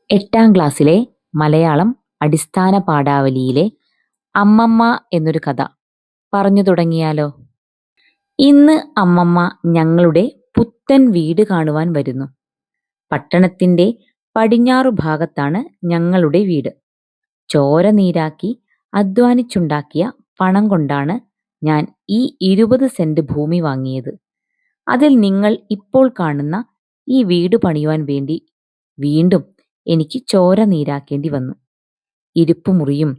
8ാം ക്ലാസ്സിലെ മലയാളം അടിസ്ഥാന പാഠാവലിയിലെ അമ്മമ്മ എന്നൊരു കഥ പറഞ്ഞു തുടങ്ങിയാലോ? ഇന്ന് അമ്മമ്മ ഞങ്ങളുടെ പുത്തൻ വീട് കാണുവാൻ വരുന്നു. പട്ടണത്തിന്റെ പടിഞ്ഞാറു ഭാഗത്താണ് ഞങ്ങളുടെ വീട്. ചോര നീരാക്കി അധ്വാനിച്ചുണ്ടാക്കിയ പണം കൊണ്ടാണ് ഞാൻ ഈ 20 സെന്റ് ഭൂമി വാങ്ങിയത്. അതിൽ നിങ്ങൾ ഇപ്പോൾ കാണുന്ന ഈ വീട് പണിയുവാൻ വേണ്ടി വീണ്ടും എനിക്ക് ചോര നീരാക്കേണ്ടി വന്നു. ഇരുപ്പുമുറിയും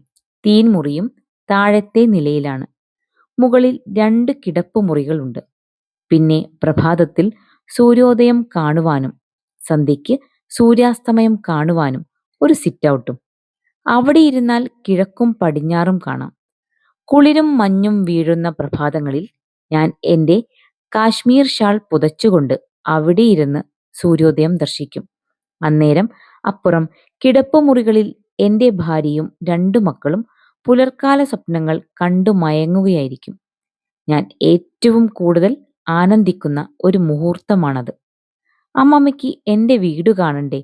തീൻമുറിയും താഴത്തെ നിലയിലാണ്. മുകളിൽ 2 കിടപ്പുമുറികളുണ്ട്. പിന്നെ പ്രഭാതത്തിൽ സൂര്യോദയം കാണുവാനും സന്ധ്യയ്ക്ക് സൂര്യാസ്തമയം കാണുവാനും ഒരു സിറ്റൗട്ടും. അവിടെ ഇരുന്നാൽ കിഴക്കും പടിഞ്ഞാറും കാണാം. കുളിരും മഞ്ഞും വീഴുന്ന പ്രഭാതങ്ങളിൽ ഞാൻ എൻ്റെ കാശ്മീർ ഷാൾ പുതച്ചുകൊണ്ട് അവിടെ ഇരുന്ന് സൂര്യോദയം ദർശിക്കും. അന്നേരം അപ്പുറം കിടപ്പുമുറികളിൽ എൻ്റെ ഭാര്യയും 2 മക്കളും പുലർക്കാല സ്വപ്നങ്ങൾ കണ്ടു മയങ്ങുകയായിരിക്കും. ഞാൻ ഏറ്റവും കൂടുതൽ ആനന്ദിക്കുന്ന ഒരു മുഹൂർത്തമാണത്. അമ്മമ്മയ്ക്ക് എൻ്റെ വീട് കാണണ്ടേ?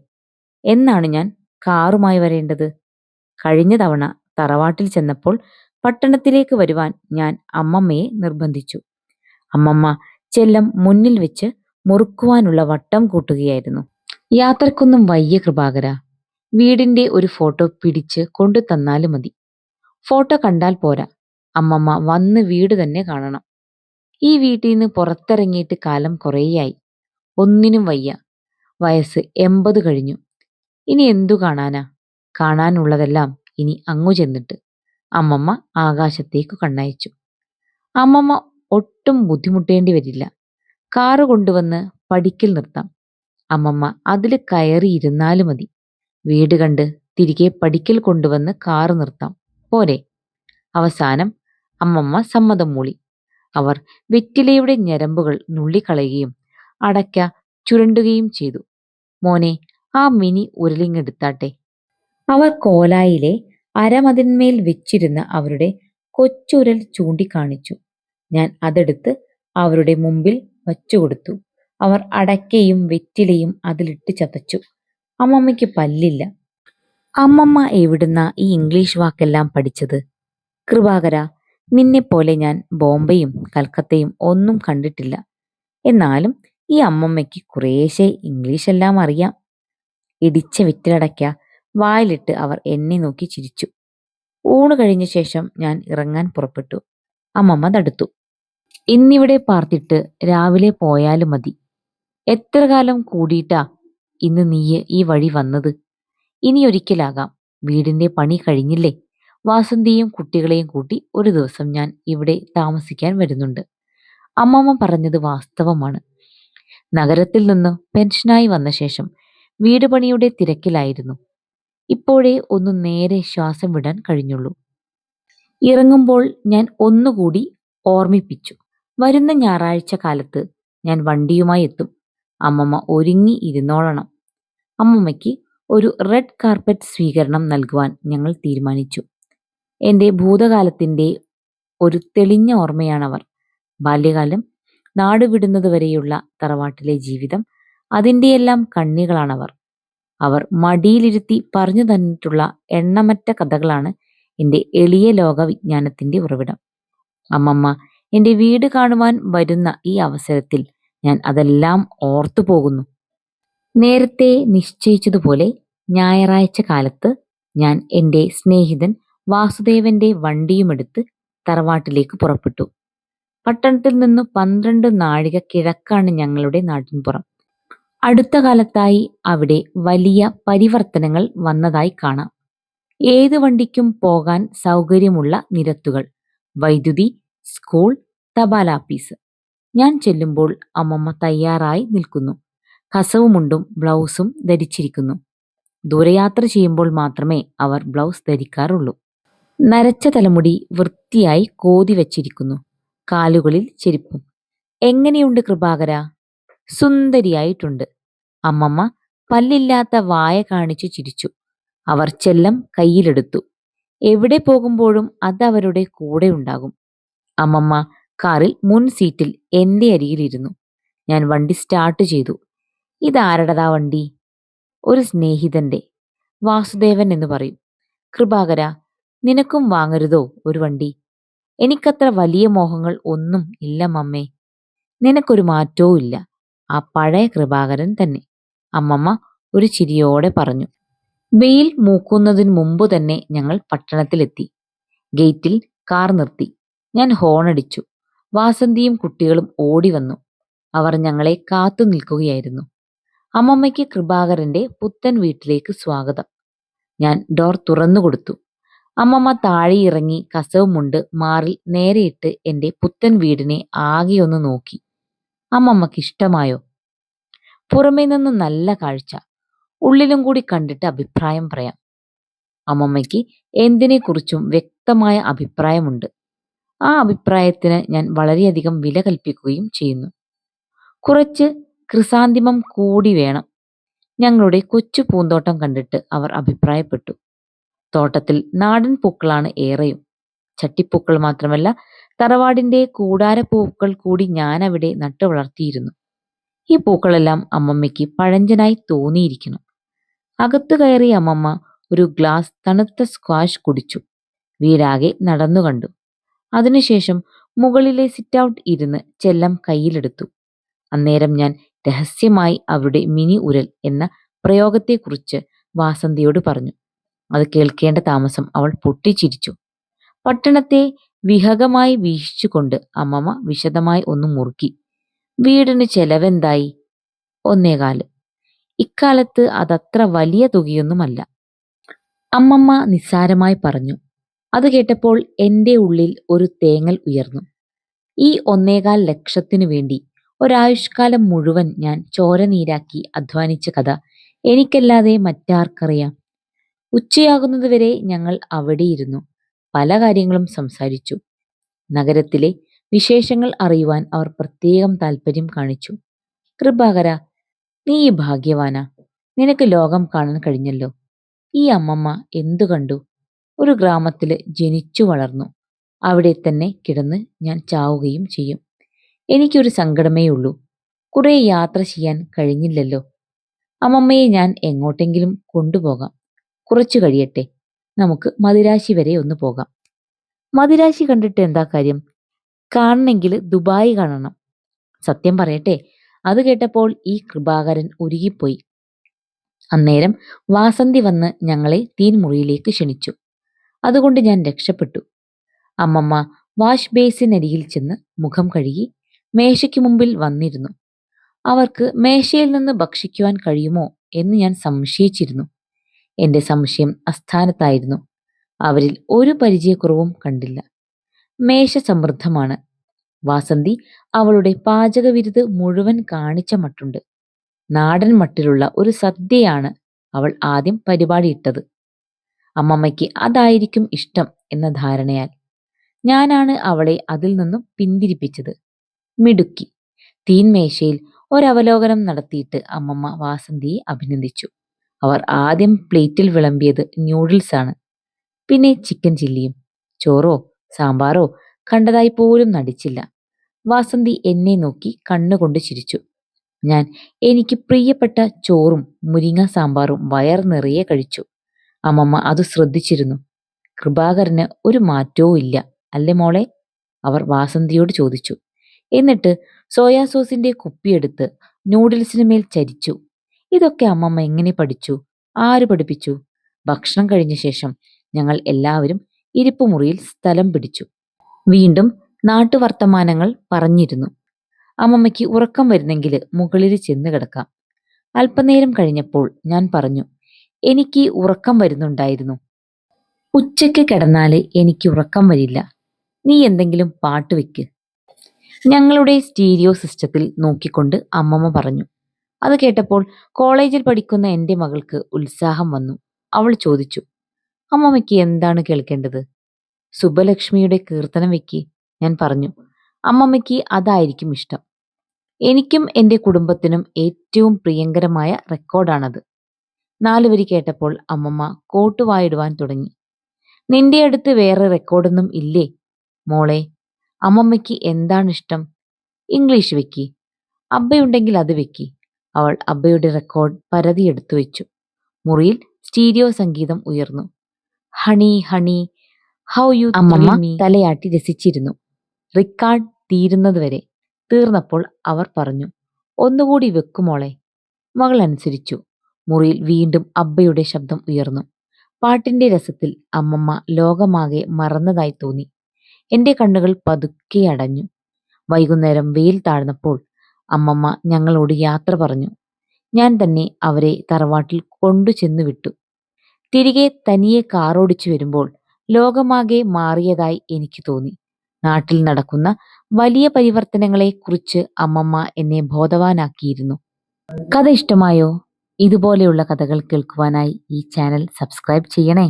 എന്നാണ് ഞാൻ കാറുമായി വരേണ്ടത്? കഴിഞ്ഞ തവണ തറവാട്ടിൽ ചെന്നപ്പോൾ പട്ടണത്തിലേക്ക് വരുവാൻ ഞാൻ അമ്മമ്മയെ നിർബന്ധിച്ചു. അമ്മമ്മ ചെല്ലം മുന്നിൽ വെച്ച് മുറുക്കുവാനുള്ള വട്ടം കൂട്ടുകയായിരുന്നു. യാത്രക്കൊന്നും വയ്യ കൃപാകര. വീടിന്റെ ഒരു ഫോട്ടോ പിടിച്ച് കൊണ്ടു തന്നാലും മതി. ഫോട്ടോ കണ്ടാൽ പോരാ, അമ്മമ്മ വന്ന് വീട് തന്നെ കാണണം. ഈ വീട്ടിൽ നിന്ന് പുറത്തിറങ്ങിയിട്ട് കാലം കുറേയായി. ഒന്നിനും വയ്യ. വയസ്സ് 80 കഴിഞ്ഞു. ഇനി എന്തു കാണാനാ? കാണാനുള്ളതെല്ലാം ഇനി അങ്ങു ചെന്നിട്ട്. അമ്മമ്മ ആകാശത്തേക്ക് കണ്ണയച്ചു. അമ്മമ്മ ഒട്ടും ബുദ്ധിമുട്ടേണ്ടി വരില്ല. കാറ് കൊണ്ടുവന്ന് പടിക്കൽ നിർത്താം. അമ്മമ്മ അതിൽ കയറിയിരുന്നാലും മതി. വീട് കണ്ട് തിരികെ പടിക്കൽ കൊണ്ടുവന്ന് കാറ് നിർത്താം. പോരെ? അവസാനം അമ്മമ്മ സമ്മതം മൂളി. അവർ വെറ്റിലയുടെ ഞരമ്പുകൾ നുള്ളിക്കളയുകയും അടയ്ക്ക ചുരണ്ടുകയും ചെയ്തു. മോനെ, ആ മിനി ഉരുളിങ്ങെടുത്താട്ടെ. അവർ കോലായിലെ അരമതിന്മേൽ വെച്ചിരുന്ന അവരുടെ കൊച്ചുരൽ ചൂണ്ടിക്കാണിച്ചു. ഞാൻ അതെടുത്ത് അവരുടെ മുമ്പിൽ വച്ചുകൊടുത്തു. അവർ അടയ്ക്കയും വെറ്റിലയും അതിലിട്ട് ചതച്ചു. അമ്മമ്മയ്ക്ക് പല്ലില്ല. അമ്മമ്മ എവിടുന്നാ ഈ ഇംഗ്ലീഷ് വാക്കെല്ലാം പഠിച്ചത്? കൃപാകര, നിന്നെപ്പോലെ ഞാൻ ബോംബെയും കൽക്കത്തയും ഒന്നും കണ്ടിട്ടില്ല. എന്നാലും ഈ അമ്മമ്മയ്ക്ക് കുറേശ്ശെ ഇംഗ്ലീഷെല്ലാം അറിയാം. ഇടിച്ച വെറ്റിലടയ്ക്ക വായിലിട്ട് അവർ എന്നെ നോക്കി ചിരിച്ചു. ഊണ് കഴിഞ്ഞ ശേഷം ഞാൻ ഇറങ്ങാൻ പുറപ്പെട്ടു. അമ്മമ്മ തടുത്തു. ഇന്നിവിടെ പാർത്തിട്ട് രാവിലെ പോയാലും മതി. എത്ര കാലം കൂടിയിട്ടാ ഇന്ന് നീയ് ഈ വഴി വന്നത്? ഇനിയൊരിക്കലാകാം. വീടിന്റെ പണി കഴിഞ്ഞില്ലേ? വാസന്തിയും കുട്ടികളെയും കൂട്ടി ഒരു ദിവസം ഞാൻ ഇവിടെ താമസിക്കാൻ വരുന്നുണ്ട്. അമ്മമ്മ പറഞ്ഞത് വാസ്തവമാണ്. നഗരത്തിൽ നിന്ന് പെൻഷനായി വന്ന ശേഷം വീട് പണിയുടെ തിരക്കിലായിരുന്നു. ഇപ്പോഴേ ഒന്ന് നേരെ ശ്വാസം വിടാൻ കഴിഞ്ഞുള്ളൂ. ഇറങ്ങുമ്പോൾ ഞാൻ ഒന്നുകൂടി ഓർമ്മിപ്പിച്ചു. വരുന്ന ഞായറാഴ്ച കാലത്ത് ഞാൻ വണ്ടിയുമായി എത്തും. അമ്മമ്മ ഒരുങ്ങി ഇരുന്നോളണം. അമ്മമ്മയ്ക്ക് ഒരു റെഡ് കാർപ്പറ്റ് സ്വീകരണം നൽകുവാൻ ഞങ്ങൾ തീരുമാനിച്ചു. എൻ്റെ ഭൂതകാലത്തിൻ്റെ ഒരു തെളിഞ്ഞ ഓർമ്മയാണവർ. ബാല്യകാലം, നാടുവിടുന്നതുവരെയുള്ള തറവാട്ടിലെ ജീവിതം, അതിൻ്റെയെല്ലാം കണ്ണികളാണവർ. അവർ മടിയിലിരുത്തി പറഞ്ഞു തന്നിട്ടുള്ള എണ്ണമറ്റ കഥകളാണ് എൻ്റെ എളിയ ലോക വിജ്ഞാനത്തിൻ്റെ ഉറവിടം. അമ്മമ്മ എൻ്റെ വീട് കാണുവാൻ വരുന്ന ഈ അവസരത്തിൽ ഞാൻ അതെല്ലാം ഓർത്തു പോകുന്നു. നേരത്തെ നിശ്ചയിച്ചതുപോലെ ഞായറാഴ്ച കാലത്ത് ഞാൻ എൻ്റെ സ്നേഹിതൻ വാസുദേവന്റെ വണ്ടിയുമെടുത്ത് തറവാട്ടിലേക്ക് പുറപ്പെട്ടു. പട്ടണത്തിൽ നിന്ന് 12 നാഴിക കിഴക്കാണ് ഞങ്ങളുടെ നാട്ടിൻപുറം. അടുത്ത കാലത്തായി അവിടെ വലിയ പരിവർത്തനങ്ങൾ വന്നതായി കാണാം. ഏത് വണ്ടിക്കും പോകാൻ സൗകര്യമുള്ള നിരത്തുകൾ, വൈദ്യുതി, സ്കൂൾ, തപാലാപ്പീസ്. ഞാൻ ചെല്ലുമ്പോൾ അമ്മമ്മ തയ്യാറായി നിൽക്കുന്നു. കസവുമുണ്ടും ബ്ലൗസും ധരിച്ചിരിക്കുന്നു. ദൂരയാത്ര ചെയ്യുമ്പോൾ മാത്രമേ അവർ ബ്ലൗസ് ധരിക്കാറുള്ളൂ. നരച്ച തലമുടി വൃത്തിയായി കോതി വച്ചിരിക്കുന്നു. കാലുകളിൽ ചെരുപ്പും. എങ്ങനെയുണ്ട് കൃപാകര? സുന്ദരിയായിട്ടുണ്ട്. അമ്മമ്മ പല്ലില്ലാത്ത വായ കാണിച്ചു ചിരിച്ചു. അവർ ചെല്ലം കയ്യിലെടുത്തു. എവിടെ പോകുമ്പോഴും അതവരുടെ കൂടെ ഉണ്ടാകും. അമ്മമ്മ കാറിൽ മുൻ സീറ്റിൽ എൻ്റെ അരികിലിരുന്നു. ഞാൻ വണ്ടി സ്റ്റാർട്ട് ചെയ്തു. ഇതാരടതാ വണ്ടി? ഒരു സ്നേഹിതന്റെ. വാസുദേവൻ എന്ന് പറയും. കൃപാകര, നിനക്കും വാങ്ങരുതോ ഒരു വണ്ടി? എനിക്കത്ര വലിയ മോഹങ്ങൾ ഒന്നും ഇല്ല മമ്മേ. നിനക്കൊരു മാറ്റവും ഇല്ല. ആ പഴയ കൃപാകരൻ തന്നെ, അമ്മമ്മ ഒരു ചിരിയോടെ പറഞ്ഞു. വെയിൽ മൂക്കുന്നതിന് മുമ്പ് തന്നെ ഞങ്ങൾ പട്ടണത്തിലെത്തി. ഗേറ്റിൽ കാർ നിർത്തി. ഞാൻ ഹോണടിച്ചു. വാസന്തിയും കുട്ടികളും ഓടി വന്നു. അവർ ഞങ്ങളെ കാത്തു നിൽക്കുകയായിരുന്നു. അമ്മമ്മയ്ക്ക് കൃപാകരന്റെ പുത്തൻ വീട്ടിലേക്ക് സ്വാഗതം. ഞാൻ ഡോർ തുറന്നു കൊടുത്തു. അമ്മമ്മ താഴെ ഇറങ്ങി കസവ് മുണ്ട് മാറിൽ നേരെയിട്ട് എന്റെ പുത്തൻ വീടിനെ ആകെയൊന്ന് നോക്കി. അമ്മമ്മക്ക് ഇഷ്ടമായോ? പുറമേ നിന്ന് നല്ല കാഴ്ച, ഉള്ളിലും കൂടി കണ്ടിട്ട് അഭിപ്രായം പറയാം. അമ്മമ്മയ്ക്ക് എന്തിനെക്കുറിച്ചും വ്യക്തമായ അഭിപ്രായമുണ്ട്. ആ അഭിപ്രായത്തിന് ഞാൻ വളരെയധികം വില കൽപ്പിക്കുകയും ചെയ്യുന്നു. കുറച്ച് ക്രിസാന്തിമം കൂടി വേണം. ഞങ്ങളുടെ കൊച്ചു പൂന്തോട്ടം കണ്ടിട്ട് അവർ അഭിപ്രായപ്പെട്ടു. തോട്ടത്തിൽ നാടൻ പൂക്കളാണ് ഏറെയും. ചട്ടിപ്പൂക്കൾ മാത്രമല്ല, തറവാടിന്റെ കൂടാരപ്പൂക്കൾ കൂടി ഞാൻ അവിടെ നട്ടു വളർത്തിയിരുന്നു. ഈ പൂക്കളെല്ലാം അമ്മമ്മയ്ക്ക് പഴഞ്ചനായി തോന്നിയിരിക്കണം. അകത്തു കയറിയ അമ്മമ്മ ഒരു ഗ്ലാസ് തണുത്ത സ്ക്വാഷ് കുടിച്ചു. വീടാകെ നടന്നു കണ്ടു. അതിനുശേഷം മുകളിലെ സിറ്റ് ഔട്ട് ഇരുന്ന് ചെല്ലം കയ്യിലെടുത്തു. അന്നേരം ഞാൻ രഹസ്യമായി അവരുടെ മിനി ഉരൽ എന്ന പ്രയോഗത്തെക്കുറിച്ച് വാസന്തിയോട് പറഞ്ഞു. അത് കേൾക്കേണ്ട താമസം അവൾ പൊട്ടിച്ചിരിച്ചു. പട്ടണത്തെ വിഹകമായി വീക്ഷിച്ചുകൊണ്ട് അമ്മമ്മ വിശദമായി ഒന്ന് മുറുക്കി. വീടിന് ചെലവെന്തായി? 1.25. ഇക്കാലത്ത് അതത്ര വലിയ തുകയൊന്നുമല്ല, അമ്മമ്മ നിസ്സാരമായി പറഞ്ഞു. അത് കേട്ടപ്പോൾ എൻ്റെ ഉള്ളിൽ ഒരു തേങ്ങൽ ഉയർന്നു. ഈ 1.25 ലക്ഷത്തിനു വേണ്ടി ഒരായുഷ്കാലം മുഴുവൻ ഞാൻ ചോരനീരാക്കി അധ്വാനിച്ച കഥ എനിക്കല്ലാതെ മറ്റാർക്കറിയാം? ഉച്ചയാകുന്നതുവരെ ഞങ്ങൾ അവിടെയിരുന്നു. പല കാര്യങ്ങളും സംസാരിച്ചു. നഗരത്തിലെ വിശേഷങ്ങൾ അറിയുവാൻ അവർ പ്രത്യേകം താല്പര്യം കാണിച്ചു. കൃപാകര, നീ ഭാഗ്യവാനാ. നിനക്ക് ലോകം കാണാൻ കഴിഞ്ഞല്ലോ. ഈ അമ്മമ്മ എന്തു കണ്ടു? ഒരു ഗ്രാമത്തില് ജനിച്ചു വളർന്നു. അവിടെ തന്നെ കിടന്ന് ഞാൻ ചാവുകയും ചെയ്യും. എനിക്കൊരു സങ്കടമേ ഉള്ളൂ, കുറെ യാത്ര ചെയ്യാൻ കഴിഞ്ഞില്ലല്ലോ. അമ്മമ്മയെ ഞാൻ എങ്ങോട്ടെങ്കിലും കൊണ്ടുപോകാം. കുറച്ചു കഴിയട്ടെ, നമുക്ക് മദിരാശി വരെ ഒന്ന് പോകാം. മദിരാശി കണ്ടിട്ട് എന്താ കാര്യം? കാണണമെങ്കിൽ ദുബായ് കാണണം. സത്യം പറയട്ടെ, അത് കേട്ടപ്പോൾ ഈ കൃപാകരൻ ഉരുകിപ്പോയി. അന്നേരം വാസന്തി വന്ന് ഞങ്ങളെ തീൻമുറിയിലേക്ക് ക്ഷണിച്ചു. അതുകൊണ്ട് ഞാൻ രക്ഷപ്പെട്ടു. അമ്മമ്മ വാഷ് ബേസിനരികിൽ ചെന്ന് മുഖം കഴുകി മേശയ്ക്ക് മുമ്പിൽ വന്നിരുന്നു. അവർക്ക് മേശയിൽ നിന്ന് ഭക്ഷിക്കുവാൻ കഴിയുമോ എന്ന് ഞാൻ സംശയിച്ചിരുന്നു. എന്റെ സംശയം അസ്ഥാനത്തായിരുന്നു. അവരിൽ ഒരു പരിചയക്കുറവും കണ്ടില്ല. മേശ സമൃദ്ധമാണ്. വാസന്തി അവളുടെ പാചകവിരുത് മുഴുവൻ കാണിച്ച മട്ടുണ്ട്. നാടൻ മട്ടിലുള്ള ഒരു സദ്യയാണ് അവൾ ആദ്യം പരിപാടിയിട്ടത്. അമ്മമ്മയ്ക്ക് അതായിരിക്കും ഇഷ്ടം എന്ന ധാരണയാൽ ഞാനാണ് അവളെ അതിൽ നിന്നും പിന്തിരിപ്പിച്ചത്. മിടുക്കി. തീൻമേശയിൽ ഒരവലോകനം നടത്തിയിട്ട് അമ്മമ്മ വാസന്തിയെ അഭിനന്ദിച്ചു. അവർ ആദ്യം പ്ലേറ്റിൽ വിളമ്പിയത് ന്യൂഡിൽസ് ആണ്. പിന്നെ ചിക്കൻ ചില്ലിയും. ചോറോ സാമ്പാറോ കണ്ടതായി പോലും നടിച്ചില്ല. വാസന്തി എന്നെ നോക്കി കണ്ണുകൊണ്ട് ചിരിച്ചു. ഞാൻ എനിക്ക് പ്രിയപ്പെട്ട ചോറും മുരിങ്ങ സാമ്പാറും വയർ നിറയെ കഴിച്ചു. അമ്മമ്മ അത് ശ്രദ്ധിച്ചിരുന്നു. കൃപാകരന് ഒരു മാറ്റവും ഇല്ല അല്ലേ മോളെ? അവർ വാസന്തിയോട് ചോദിച്ചു. എന്നിട്ട് സോയാ സോസിന്റെ കുപ്പിയെടുത്ത് നൂഡിൽസിന് മേൽ ചരിച്ചു. ഇതൊക്കെ അമ്മമ്മ എങ്ങനെ പഠിച്ചു? ആര് പഠിപ്പിച്ചു? ഭക്ഷണം കഴിഞ്ഞ ശേഷം ഞങ്ങൾ എല്ലാവരും ഇരിപ്പുമുറിയിൽ സ്ഥലം പിടിച്ചു. വീണ്ടും നാട്ടുവർത്തമാനങ്ങൾ പറഞ്ഞിരുന്നു. അമ്മമ്മയ്ക്ക് ഉറക്കം വരുന്നെങ്കിൽ മുകളിൽ ചെന്ന് കിടക്കാം. അല്പനേരം കഴിഞ്ഞപ്പോൾ ഞാൻ പറഞ്ഞു, എനിക്ക് ഉറക്കം വരുന്നുണ്ടായിരുന്നു. ഉച്ചയ്ക്ക് കിടന്നാല് എനിക്ക് ഉറക്കം വരില്ല. നീ എന്തെങ്കിലും പാട്ട് വെക്ക്. ഞങ്ങളുടെ സ്റ്റീരിയോ സിസ്റ്റത്തിൽ നോക്കിക്കൊണ്ട് അമ്മമ്മ പറഞ്ഞു. അത് കേട്ടപ്പോൾ കോളേജിൽ പഠിക്കുന്ന എൻ്റെ മകൾക്ക് ഉത്സാഹം വന്നു. അവൾ ചോദിച്ചു, അമ്മമ്മയ്ക്ക് എന്താണ് കേൾക്കേണ്ടത്? സുബ്ബലക്ഷ്മിയുടെ കീർത്തനം വെക്ക്. ഞാൻ പറഞ്ഞു, അമ്മമ്മയ്ക്ക് അതായിരിക്കും ഇഷ്ടം. എനിക്കും എൻ്റെ കുടുംബത്തിനും ഏറ്റവും പ്രിയങ്കരമായ റെക്കോർഡാണത്. 4 വരി കേട്ടപ്പോൾ അമ്മമ്മ കോട്ടുവായിടുവാൻ തുടങ്ങി. നിന്റെ അടുത്ത് വേറെ റെക്കോർഡൊന്നും ഇല്ലേ മോളെ? അമ്മമ്മയ്ക്ക് എന്താണ് ഇഷ്ടം? ഇംഗ്ലീഷ് വെക്കി. അബ്ബയുണ്ടെങ്കിൽ അത് വെക്കി. അവൾ അബ്ബയുടെ റെക്കോർഡ് പരതി എടുത്തു വെച്ചു. മുറിയിൽ സ്റ്റീരിയോ സംഗീതം ഉയർന്നു. ഹണി ഹണി ഹൗ യു അമ്മമ്മ തലയാട്ടി രസിച്ചിരുന്നു. റിക്കാർഡ് തീരുന്നതുവരെ. തീർന്നപ്പോൾ അവർ പറഞ്ഞു, ഒന്നുകൂടി വെക്കുമോളെ. മകൾ അനുസരിച്ചു. മുറിയിൽ വീണ്ടും അബ്ബയുടെ ശബ്ദം ഉയർന്നു. പാട്ടിന്റെ രസത്തിൽ അമ്മമ്മ ലോകമാകെ മറന്നതായി തോന്നി. എന്റെ കണ്ണുകൾ പതുക്കെ അടഞ്ഞു. വൈകുന്നേരം വെയിൽ താഴ്ന്നപ്പോൾ അമ്മമ്മ ഞങ്ങളോട് യാത്ര പറഞ്ഞു. ഞാൻ തന്നെ അവരെ തറവാട്ടിൽ കൊണ്ടുചെന്നു വിട്ടു. തിരികെ തനിയെ കാറോടിച്ചു വരുമ്പോൾ ലോകമാകെ മാറിയതായി എനിക്ക് തോന്നി. നാട്ടിൽ നടക്കുന്ന വലിയ പരിവർത്തനങ്ങളെ കുറിച്ച് അമ്മമ്മ എന്നെ ബോധവാനാക്കിയിരുന്നു. കഥ ഇഷ്ടമായോ? ഇതുപോലെയുള്ള കഥകൾ കേൾക്കുവാനായി ഈ ചാനൽ സബ്സ്ക്രൈബ് ചെയ്യണേ.